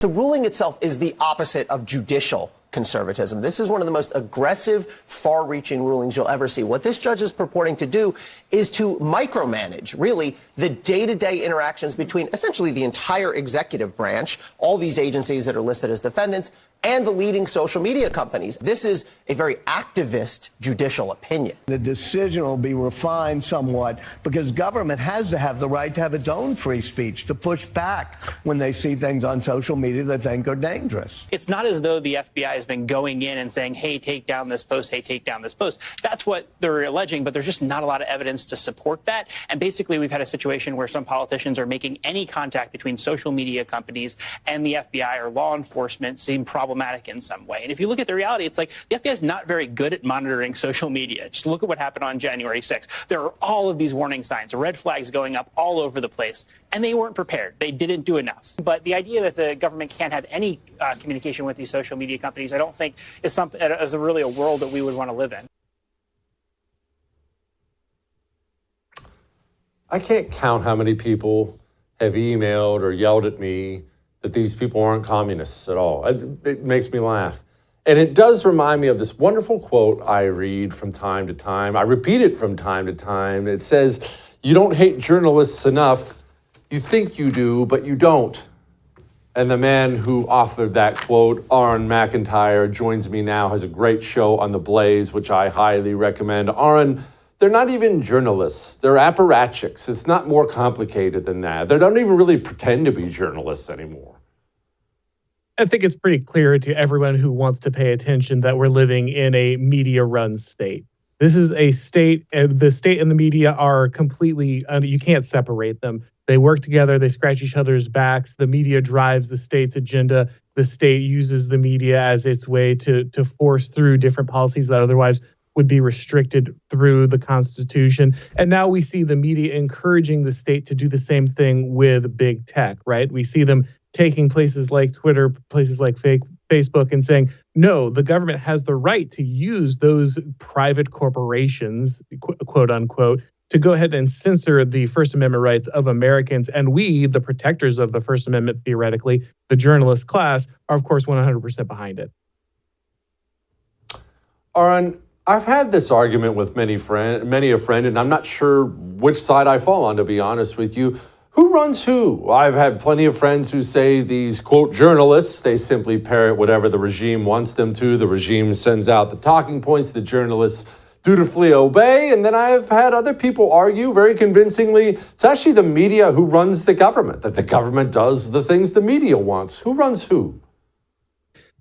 The ruling itself is the opposite of judicial conservatism. This is one of the most aggressive, far-reaching rulings you'll ever see. What this judge is purporting to do is to micromanage, really, the day-to-day interactions between essentially the entire executive branch, all these agencies that are listed as defendants, and the leading social media companies. This is a very activist judicial opinion. The decision will be refined somewhat because government has to have the right to have its own free speech, to push back when they see things on social media they think are dangerous. It's not as though the FBI has been going in and saying, hey, take down this post, hey, take down this post. That's what they're alleging, but there's just not a lot of evidence to support that. And basically, we've had a situation where some politicians are making any contact between social media companies and the FBI or law enforcement seem problematic in some way. And if you look at the reality, it's like the FBI is not very good at monitoring social media. Just look at what happened on January 6th. There are all of these warning signs, red flags going up all over the place, and they weren't prepared. They didn't do enough. But the idea that the government can't have any communication with these social media companies, I don't think is something as really a world that we would want to live in. I can't count how many people have emailed or yelled at me that these people aren't communists at all. It makes me laugh. And it does remind me of this wonderful quote I read from time to time. I repeat it from time to time. It says, you don't hate journalists enough. You think you do, but you don't. And the man who authored that quote, Auron MacIntyre, joins me now, has a great show on the Blaze, which I highly recommend. Auron, they're not even journalists. They're apparatchiks. It's not more complicated than that. They don't even really pretend to be journalists anymore. I think it's pretty clear to everyone who wants to pay attention that we're living in a media-run state. This is a state, the state and the media are completely, you can't separate them. They work together, they scratch each other's backs. The media drives the state's agenda. The state uses the media as its way to force through different policies that otherwise would be restricted through the Constitution. And now we see the media encouraging the state to do the same thing with big tech, right? We see them taking places like Twitter, places like Facebook, and saying, no, the government has the right to use those private corporations, quote unquote, to go ahead and censor the First Amendment rights of Americans. And we, the protectors of the First Amendment, theoretically, the journalist class, are of course 100% behind it. Auron, I've had this argument with many a friend, and I'm not sure which side I fall on, to be honest with you. Who runs who? I've had plenty of friends who say these, quote, journalists, they simply parrot whatever the regime wants them to. The regime sends out the talking points, the journalists dutifully obey. And then I've had other people argue very convincingly, it's actually the media who runs the government, that the government does the things the media wants. Who runs who?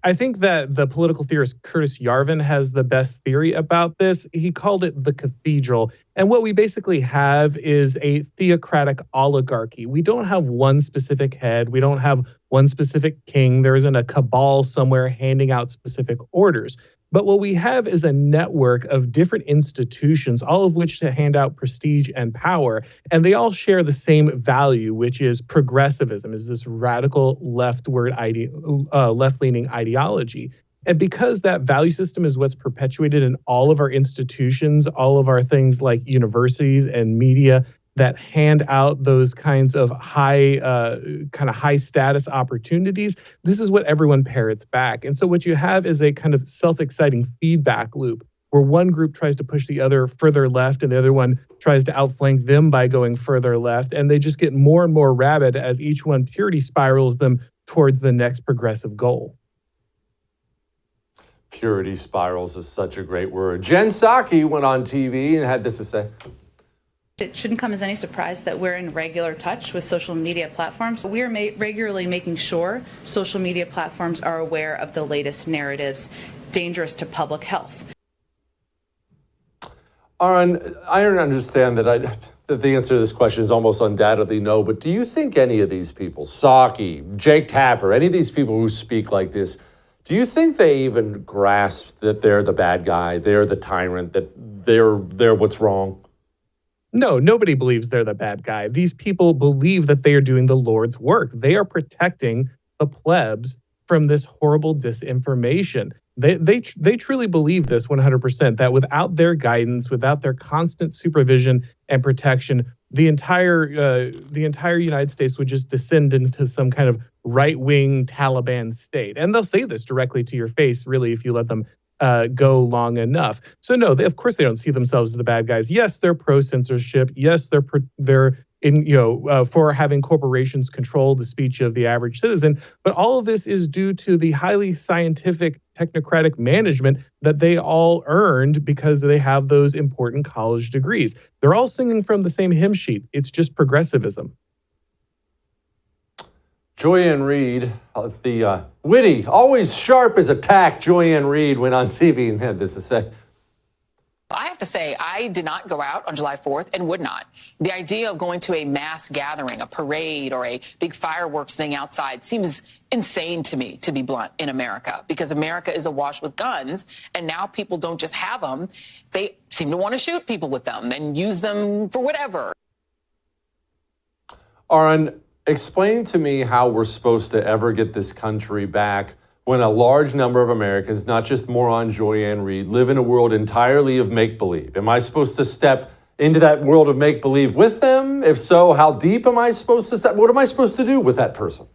I think that the political theorist Curtis Yarvin has the best theory about this. He called it the cathedral. And what we basically have is a theocratic oligarchy. We don't have one specific head. We don't have one specific king. There isn't a cabal somewhere handing out specific orders. But what we have is a network of different institutions, all of which to hand out prestige and power. And they all share the same value, which is progressivism, is this radical left-leaning ideology. And because that value system is what's perpetuated in all of our institutions, all of our things like universities and media that hand out those kinds of high status opportunities, this is what everyone parrots back. And so what you have is a kind of self-exciting feedback loop where one group tries to push the other further left and the other one tries to outflank them by going further left. And they just get more and more rabid as each one purity spirals them towards the next progressive goal. Purity spirals is such a great word. Jen Psaki went on TV and had this to say. It shouldn't come as any surprise that we're in regular touch with social media platforms. We are regularly making sure social media platforms are aware of the latest narratives dangerous to public health. Auron, I understand that the answer to this question is almost undoubtedly no, but do you think any of these people, Psaki, Jake Tapper, any of these people who speak like this, do you think they even grasp that they're the bad guy, they're the tyrant, that they're what's wrong? No, nobody believes they're the bad guy. These people believe that they are doing the Lord's work. They are protecting the plebs from this horrible disinformation. They truly believe this 100%, that without their guidance, without their constant supervision and protection, the entire United States would just descend into some kind of right-wing Taliban state. And they'll say this directly to your face, really, if you let them go long enough. So no, of course they don't see themselves as the bad guys. Yes, they're pro-censorship. Yes, they're for having corporations control the speech of the average citizen. But all of this is due to the highly scientific, technocratic management that they all earned because they have those important college degrees. They're all singing from the same hymn sheet. It's just progressivism. Joy-Ann Reid, the witty, always sharp as a tack, Joy-Ann Reid went on TV and had this to say. I have to say, I did not go out on July 4th and would not. The idea of going to a mass gathering, a parade, or a big fireworks thing outside seems insane to me, to be blunt, in America, because America is awash with guns, and now people don't just have them. They seem to want to shoot people with them and use them for whatever. Auron, explain to me how we're supposed to ever get this country back when a large number of Americans, not just moron Joy-Ann Reid, live in a world entirely of make-believe. Am I supposed to step into that world of make-believe with them? If so, how deep am I supposed to step? What am I supposed to do with that person?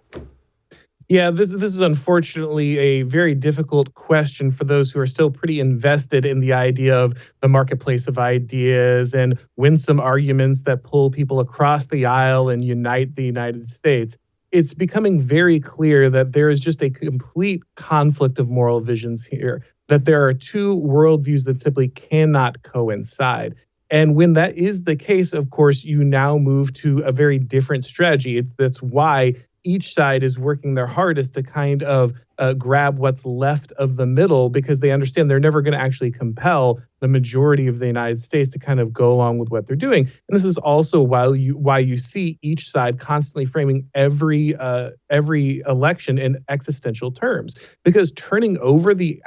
Yeah, this is unfortunately a very difficult question for those who are still pretty invested in the idea of the marketplace of ideas and winsome arguments that pull people across the aisle and unite the United States. It's becoming very clear that there is just a complete conflict of moral visions here, that there are two worldviews that simply cannot coincide. And when that is the case, of course, you now move to a very different strategy. That's why each side is working their hardest to kind of grab what's left of the middle, because they understand they're never going to actually compel the majority of the United States to kind of go along with what they're doing. And this is also why you see each side constantly framing every election in existential terms, because turning over the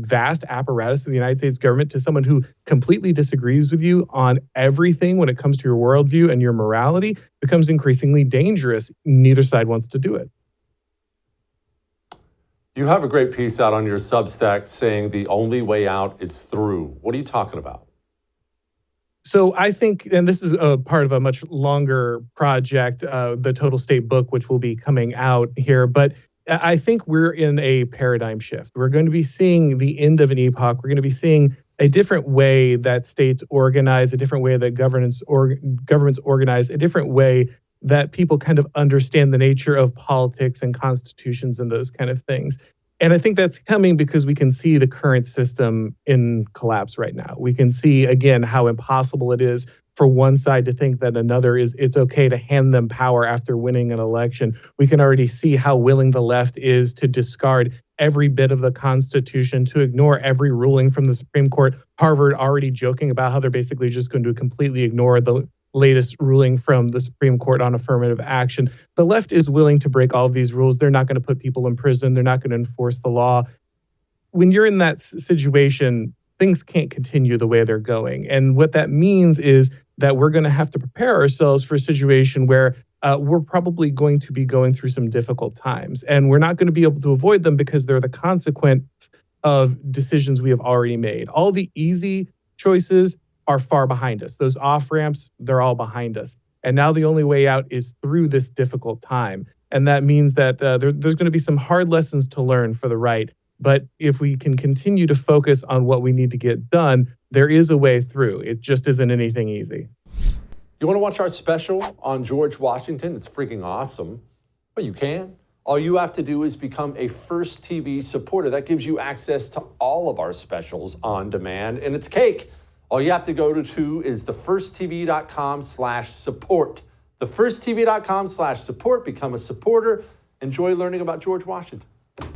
vast apparatus of the United States government to someone who completely disagrees with you on everything when it comes to your worldview and your morality becomes increasingly dangerous. Neither side wants to do it. You have a great piece out on your Substack saying the only way out is through. What are you talking about? So I think, and this is a part of a much longer project, the Total State book, which will be coming out here, but I think we're in a paradigm shift. We're going to be seeing the end of an epoch. We're going to be seeing a different way that states organize, a different way that governments organize, a different way that people kind of understand the nature of politics and constitutions and those kind of things. And I think that's coming because we can see the current system in collapse right now. We can see, again, how impossible it is for one side to think that another it's okay to hand them power after winning an election. We can already see how willing the left is to discard every bit of the Constitution, to ignore every ruling from the Supreme Court. Harvard already joking about how they're basically just going to completely ignore the latest ruling from the Supreme Court on affirmative action. The left is willing to break all of these rules. They're not going to put people in prison. They're not going to enforce the law. When you're in that situation, things can't continue the way they're going. And what that means is that we're going to have to prepare ourselves for a situation where we're probably going to be going through some difficult times. And we're not going to be able to avoid them because they're the consequence of decisions we have already made. All the easy choices are far behind us. Those off-ramps, they're all behind us. And now the only way out is through this difficult time. And that means that there's going to be some hard lessons to learn for the right. But if we can continue to focus on what we need to get done, there is a way through. It just isn't anything easy. You want to watch our special on George Washington? It's freaking awesome. Well, you can. All you have to do is become a First TV supporter. That gives you access to all of our specials on demand, and it's cake. All you have to go to is thefirsttv.com/support. Thefirsttv.com/support. Become a supporter. Enjoy learning about George Washington.